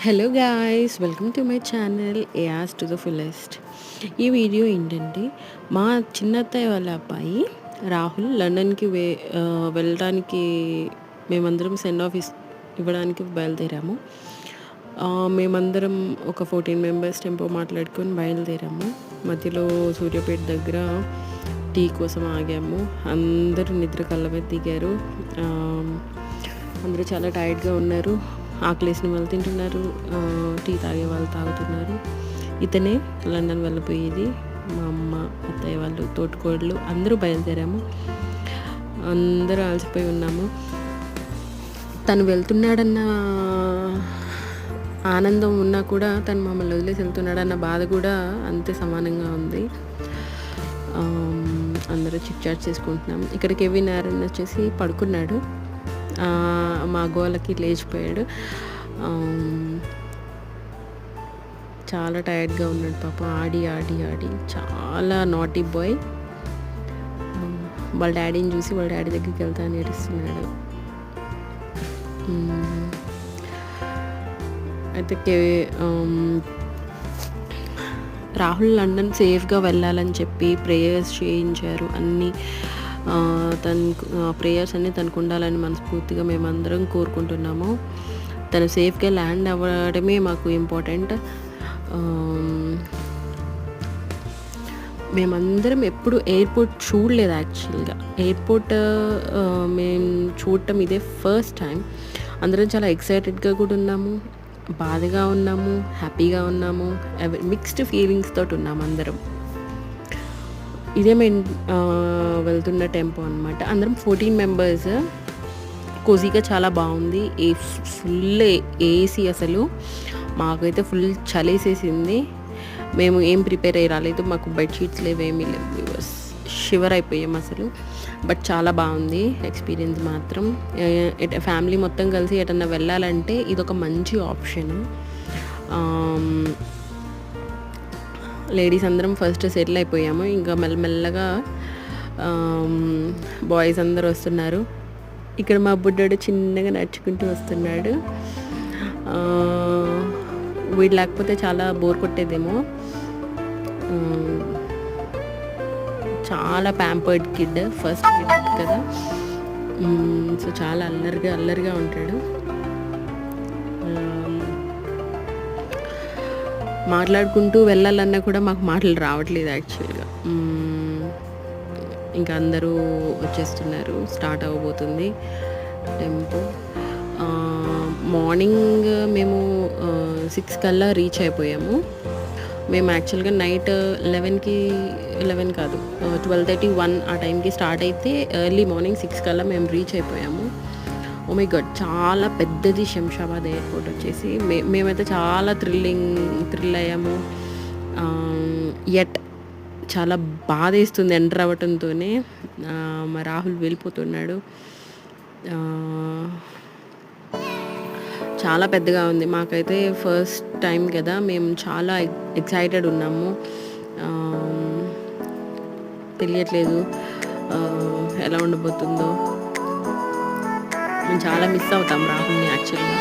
Hello guys, welcome to my channel ఏఆస్ to the fullest. ఈ వీడియో ఏంటంటే, మా చిన్నత్తయ్య వాళ్ళ అబ్బాయి రాహుల్ లండన్కి వెళ్ళడానికి మేమందరం సెండ్ ఆఫ్ ఇవ్వడానికి బయలుదేరాము. మేమందరం ఒక 14 మెంబర్స్ టెంపో మాట్లాడుకొని బయలుదేరాము. మధ్యలో సూర్యాపేట దగ్గర టీ కోసం ఆగాము. అందరూ నిద్ర కళ్ళ దిగారు. అందరూ చాలా టైర్డ్గా ఉన్నారు. ఆకలేసిన వాళ్ళు తింటున్నారు, టీ తాగే వాళ్ళు తాగుతున్నారు. ఇతనే లండన్ వెళ్ళిపోయేది. మా అమ్మ, అత్తయ్య వాళ్ళు, తోటికోడలు అందరూ బయలుదేరాము. అందరూ అలసిపోయి ఉన్నాము. తను వెళ్తున్నాడన్న ఆనందం ఉన్నా కూడా తను మమ్మల్ని వదిలేసి వెళ్తున్నాడన్న బాధ కూడా అంతే సమానంగా ఉంది. అందరూ చిట్ చాట్ చేసుకుంటున్నాం. ఇక్కడ కెవిన్ ఆరన్ వచ్చేసి పడుకున్నాడు. మా గోలకి లేచిపోయాడు. చాలా టైర్డ్గా ఉన్నాడు పాపం. ఆడి ఆడి ఆడి చాలా నాటీ బాయ్. వాళ్ళ డాడీని చూసి వాళ్ళ డాడీ దగ్గరికి వెళ్తా నేర్పిస్తున్నాడు. అయితే రాహుల్ లండన్ సేఫ్గా వెళ్ళాలని చెప్పి ప్రేయర్స్ చేయించారు. అన్నీ ప్రేయర్స్ అన్నీ తనకు ఉండాలని మనస్ఫూర్తిగా మేమందరం కోరుకుంటున్నాము. తను సేఫ్గా ల్యాండ్ అవ్వడమే మాకు ఇంపార్టెంట్. మేమందరం ఎప్పుడు ఎయిర్పోర్ట్ చూడలేదు. యాక్చువల్గా ఎయిర్పోర్ట్ మేము చూడటం ఇదే ఫస్ట్ టైం. అందరం చాలా ఎక్సైటెడ్గా కూడా ఉన్నాము, బాధగా ఉన్నాము, హ్యాపీగా ఉన్నాము, మిక్స్డ్ ఫీలింగ్స్ తోటి ఉన్నాము అందరం. ఇదే మేము వెళ్తున్న టెంపో అనమాట. అందరం 14 మెంబర్స్. కోజీగా చాలా బాగుంది. Full AC. అసలు మాకైతే ఫుల్ చలేసేసింది. మేము ఏం ప్రిపేర్ అయ్యి రాలేదు. మాకు బెడ్షీట్స్ లేవు, ఏమీ లేవు. షివర్ అయిపోయాం అసలు. బట్ చాలా బాగుంది ఎక్స్పీరియన్స్ మాత్రం. ఫ్యామిలీ మొత్తం కలిసి ఎటన్నా వెళ్ళాలంటే ఇదొక మంచి ఆప్షన్. లేడీస్ అందరం ఫస్ట్ సెటిల్ అయిపోయాము. ఇంకా మెల్లమెల్లగా బాయ్స్ అందరూ వస్తున్నారు. ఇక్కడ మా బుడ్డోడు చిన్నగా నడుచుకుంటూ వస్తున్నాడు. వీడు లేకపోతే చాలా బోర్ కొట్టేదేమో. చాలా ప్యాంపర్డ్ కిడ్, ఫస్ట్ కిడ్ కదా. సో చాలా అల్లరిగా ఉంటాడు. మాట్లాడుకుంటూ వెళ్ళాలన్నా కూడా మాకు మాటలు రావట్లేదు యాక్చువల్గా. ఇంకా అందరూ వచ్చేస్తున్నారు. స్టార్ట్ అవ్వబోతుంది టెంపో. మార్నింగ్ మేము 6 కల్లా రీచ్ అయిపోయాము. మేము యాక్చువల్గా నైట్ 11 కాదు 12:30 ఆ టైంకి స్టార్ట్ అయితే ఎర్లీ మార్నింగ్ 6 కల్లా మేము రీచ్ అయిపోయాము. ఓ మై గాడ్, చాలా పెద్దది శంషాబాద్ ఎయిర్పోర్ట్ వచ్చేసి. మేమైతే చాలా థ్రిల్ అయ్యాము. చాలా బాధ వేస్తుంది ఎంటర్ అవ్వటంతోనే. మా రాహుల్ వెళ్ళిపోతున్నాడు. చాలా పెద్దగా ఉంది. మాకైతే ఫస్ట్ టైం కదా, మేము చాలా ఎక్సైటెడ్ ఉన్నాము. తెలియట్లేదు ఎలా ఉండబోతుందో. మేము చాలా మిస్ అవుతాం రాహుల్ని యాక్చువల్గా.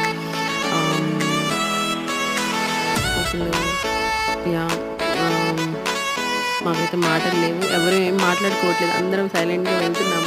అసలు మాకైతే మాటలు లేవు. ఎవరు ఏం మాట్లాడుకోవట్లేదు. అందరం సైలెంట్గా వెళ్తున్నాం.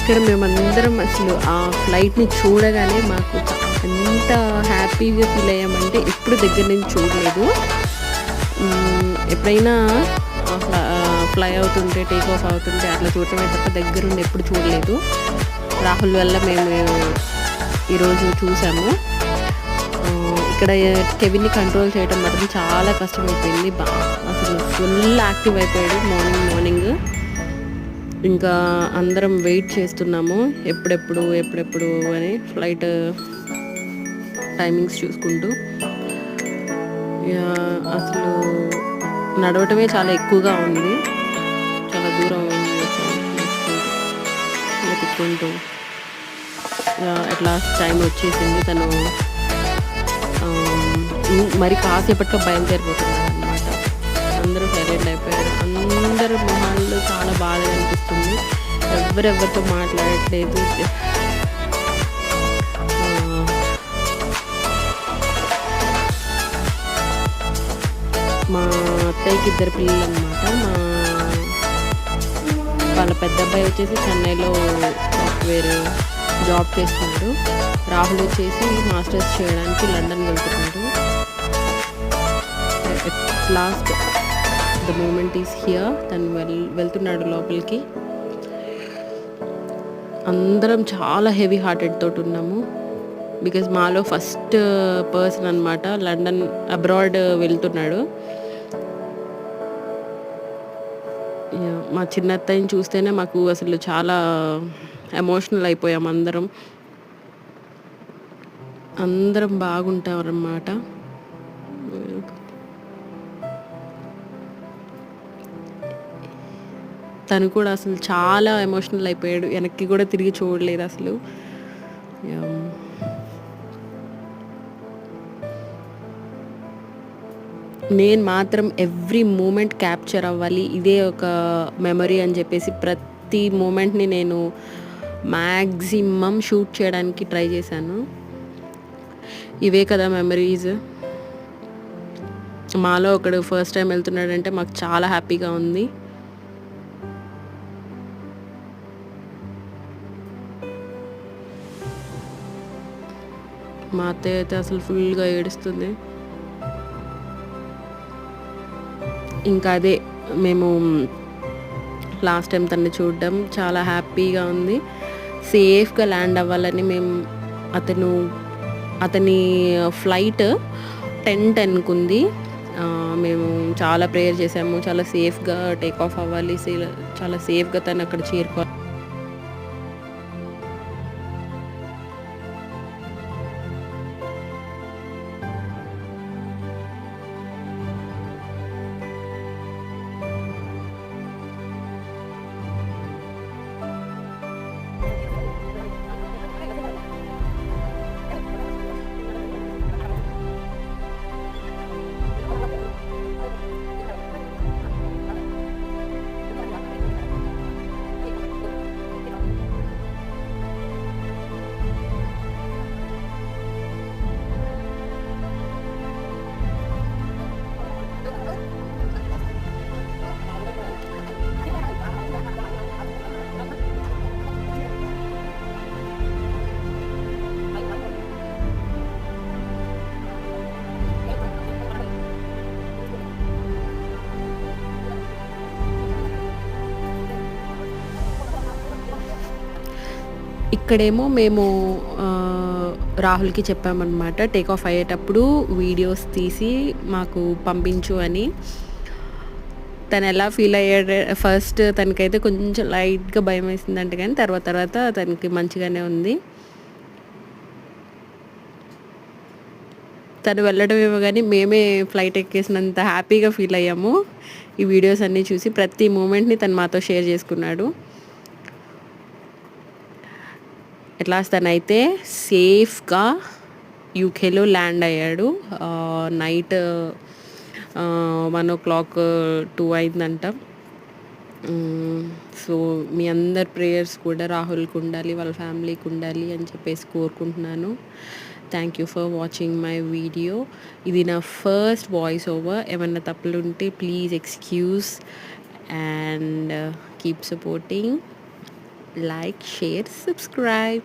ఇక్కడ మేమందరం అసలు ఆ ఫ్లైట్ని చూడగానే మాకు ఎంత హ్యాపీగా ఫీల్ అయ్యామంటే ఎప్పుడు దగ్గర నుంచి చూడలేదు. ఎప్పుడైనా ఫ్లై అవుతుంటే టేక్ ఆఫ్ అవుతుంటే అట్లా చూడటమే తప్ప దగ్గరుండి ఎప్పుడు చూడలేదు. రాహుల్ వల్ల మేము ఈరోజు చూసాము. ఇక్కడ కెవిన్ని కంట్రోల్ చేయడం మాత్రం చాలా కష్టమైపోయింది. అసలు ఫుల్ యాక్టివ్ అయిపోయాడు మార్నింగ్. ఇంకా అందరం వెయిట్ చేస్తున్నాము ఎప్పుడెప్పుడు అని ఫ్లైట్ టైమింగ్స్ చూసుకుంటూ. అసలు నడవటమే చాలా ఎక్కువగా ఉంది. చాలా దూరం వెతుక్కుంటూ అట్ లాస్ట్ టైం వచ్చేసింది. తను మరి కాసేపట్లో బయలుదేరిపోతున్నాడు అనమాట. అందరూ సైలెంట్ అయిపోయారు. అందరు మొహాల్లో చాలా బాధ అనిపిస్తుంది. ఎవరెవరితో మాట్లాడట్లేదు. మా అత్తయ్యకి 2 పిల్లలు అనమాట. వాళ్ళ పెద్ద అబ్బాయి వచ్చేసి చెన్నైలో సాఫ్ట్వేర్ జాబ్ చేస్తున్నాడు. రాహుల్ వచ్చేసి మాస్టర్స్ చేయడానికి లండన్ వెళ్తున్నాడు. At last the moment is here. తను వెళ్తున్నాడు లోపలికి. అందరం చాలా హెవీ హార్టెడ్ తోటి ఉన్నాము. బికాజ్ మాలో ఫస్ట్ పర్సన్ అనమాట లండన్ అబ్రాడ్ వెళ్తున్నాడు. మా చిన్న అత్తయ్యని చూస్తేనే మాకు అసలు చాలా ఎమోషనల్ అయిపోయాం. అందరం బాగుంటామన్నమాట. తను కూడా అసలు చాలా ఎమోషనల్ అయిపోయాడు. వెనక్కి కూడా తిరిగి చూడలేదు అసలు. నేను మాత్రం ఎవ్రీ మూమెంట్ క్యాప్చర్ అవ్వాలి, ఇదే ఒక మెమరీ అని చెప్పేసి ప్రతి మూమెంట్ని నేను మ్యాక్సిమం షూట్ చేయడానికి ట్రై చేశాను. ఇవే కదా మెమరీస్. మాలో ఒకడు ఫస్ట్ టైం వెళ్తున్నాడంటే మాకు చాలా హ్యాపీగా ఉంది. మా అత్తయ్య అయితే అసలు ఫుల్గా ఏడుస్తుంది. ఇంకా అదే మేము లాస్ట్ టైం తనని చూడడం చాలా హ్యాపీగా ఉంది. సేఫ్గా ల్యాండ్ అవ్వాలని అతని ఫ్లైట్ 10:10కు ఉంది. మేము చాలా ప్రేయర్ చేసాము. చాలా సేఫ్గా టేక్ ఆఫ్ అవ్వాలి, చాలా సేఫ్గా తను అక్కడ చేరుకోవాలి. ఇక్కడేమో మేము రాహుల్కి చెప్పామన్నమాట, టేక్ ఆఫ్ అయ్యేటప్పుడు వీడియోస్ తీసి మాకు పంపించు అని. తను ఎలా ఫీల్ అయ్యాడు ఫస్ట్, తనకైతే కొంచెం లైట్గా భయం వేసిందంట, కానీ తర్వాత తనకి మంచిగానే ఉంది. తను వెళ్ళడం ఏమో కానీ మేమే ఫ్లైట్ ఎక్కేసినంత హ్యాపీగా ఫీల్ అయ్యాము. ఈ వీడియోస్ అన్నీ చూసి ప్రతి మూమెంట్ని తను మాతో షేర్ చేసుకున్నాడు. ఎట్లా తనైతే సేఫ్గా యూకేలో ల్యాండ్ అయ్యాడు. నైట్ 1 o'clock 2 అయిందంట. సో మీ అందరి ప్రేయర్స్ కూడా రాహుల్కి ఉండాలి, వాళ్ళ ఫ్యామిలీకి ఉండాలి అని చెప్పేసి కోరుకుంటున్నాను. Thank you for watching my video. ఇది నా ఫస్ట్ వాయిస్ ఓవర్. ఏమన్నా తప్పులు ఉంటే please excuse and keep supporting. Like, share, subscribe.